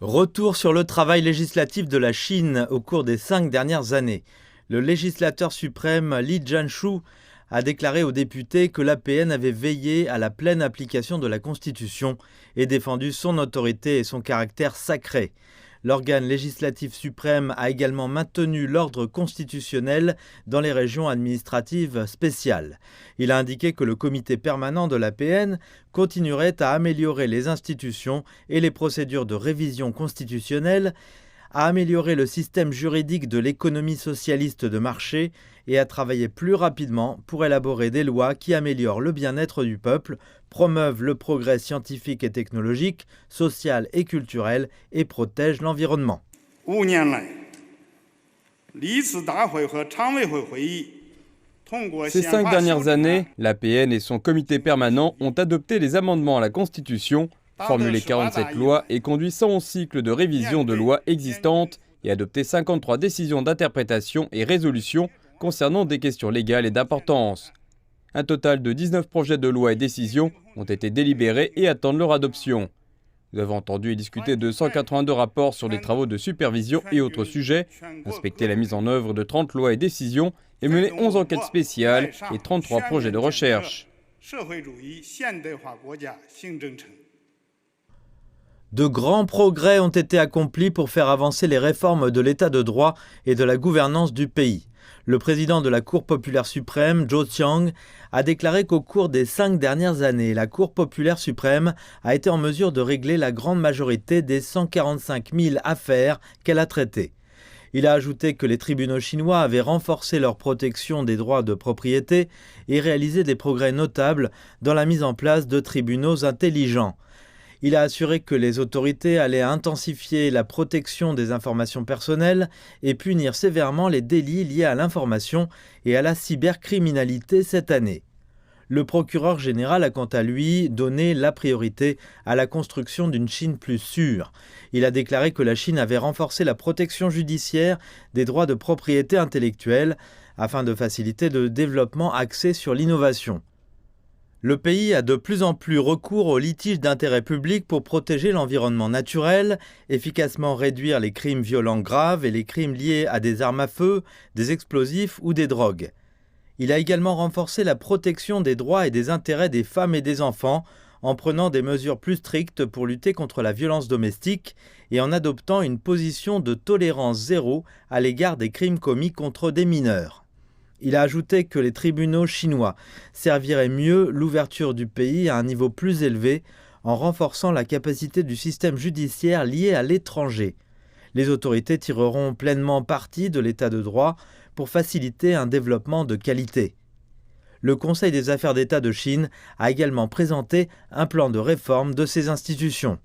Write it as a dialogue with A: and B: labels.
A: Retour sur le travail législatif de la Chine au cours des 5 dernières années. Le législateur suprême Li Jianshu a déclaré aux députés que l'APN avait veillé à la pleine application de la Constitution et défendu son autorité et son caractère sacré. L'organe législatif suprême a également maintenu l'ordre constitutionnel dans les régions administratives spéciales. Il a indiqué que le comité permanent de l'APN continuerait à améliorer les institutions et les procédures de révision constitutionnelle, à améliorer le système juridique de l'économie socialiste de marché et à travailler plus rapidement pour élaborer des lois qui améliorent le bien-être du peuple, promeuvent le progrès scientifique et technologique, social et culturel et protègent l'environnement.
B: Ces 5 dernières années, l'APN et son comité permanent ont adopté les amendements à la Constitution, formulé 47 lois et conduit 111 cycles de révision de lois existantes et adopté 53 décisions d'interprétation et résolutions concernant des questions légales et d'importance. Un total de 19 projets de loi et décisions ont été délibérés et attendent leur adoption. Nous avons entendu et discuté de 182 rapports sur des travaux de supervision et autres sujets, inspecté la mise en œuvre de 30 lois et décisions et mené 11 enquêtes spéciales et 33 projets de recherche.
A: De grands progrès ont été accomplis pour faire avancer les réformes de l'état de droit et de la gouvernance du pays. Le président de la Cour populaire suprême, Zhou Qiang, a déclaré qu'au cours des 5 dernières années, la Cour populaire suprême a été en mesure de régler la grande majorité des 145 000 affaires qu'elle a traitées. Il a ajouté que les tribunaux chinois avaient renforcé leur protection des droits de propriété et réalisé des progrès notables dans la mise en place de tribunaux intelligents. Il a assuré que les autorités allaient intensifier la protection des informations personnelles et punir sévèrement les délits liés à l'information et à la cybercriminalité cette année. Le procureur général a quant à lui donné la priorité à la construction d'une Chine plus sûre. Il a déclaré que la Chine avait renforcé la protection judiciaire des droits de propriété intellectuelle afin de faciliter le développement axé sur l'innovation. Le pays a de plus en plus recours aux litiges d'intérêt public pour protéger l'environnement naturel, efficacement réduire les crimes violents graves et les crimes liés à des armes à feu, des explosifs ou des drogues. Il a également renforcé la protection des droits et des intérêts des femmes et des enfants en prenant des mesures plus strictes pour lutter contre la violence domestique et en adoptant une position de tolérance zéro à l'égard des crimes commis contre des mineurs. Il a ajouté que les tribunaux chinois serviraient mieux l'ouverture du pays à un niveau plus élevé en renforçant la capacité du système judiciaire lié à l'étranger. Les autorités tireront pleinement parti de l'état de droit pour faciliter un développement de qualité. Le Conseil des affaires d'État de Chine a également présenté un plan de réforme de ces institutions.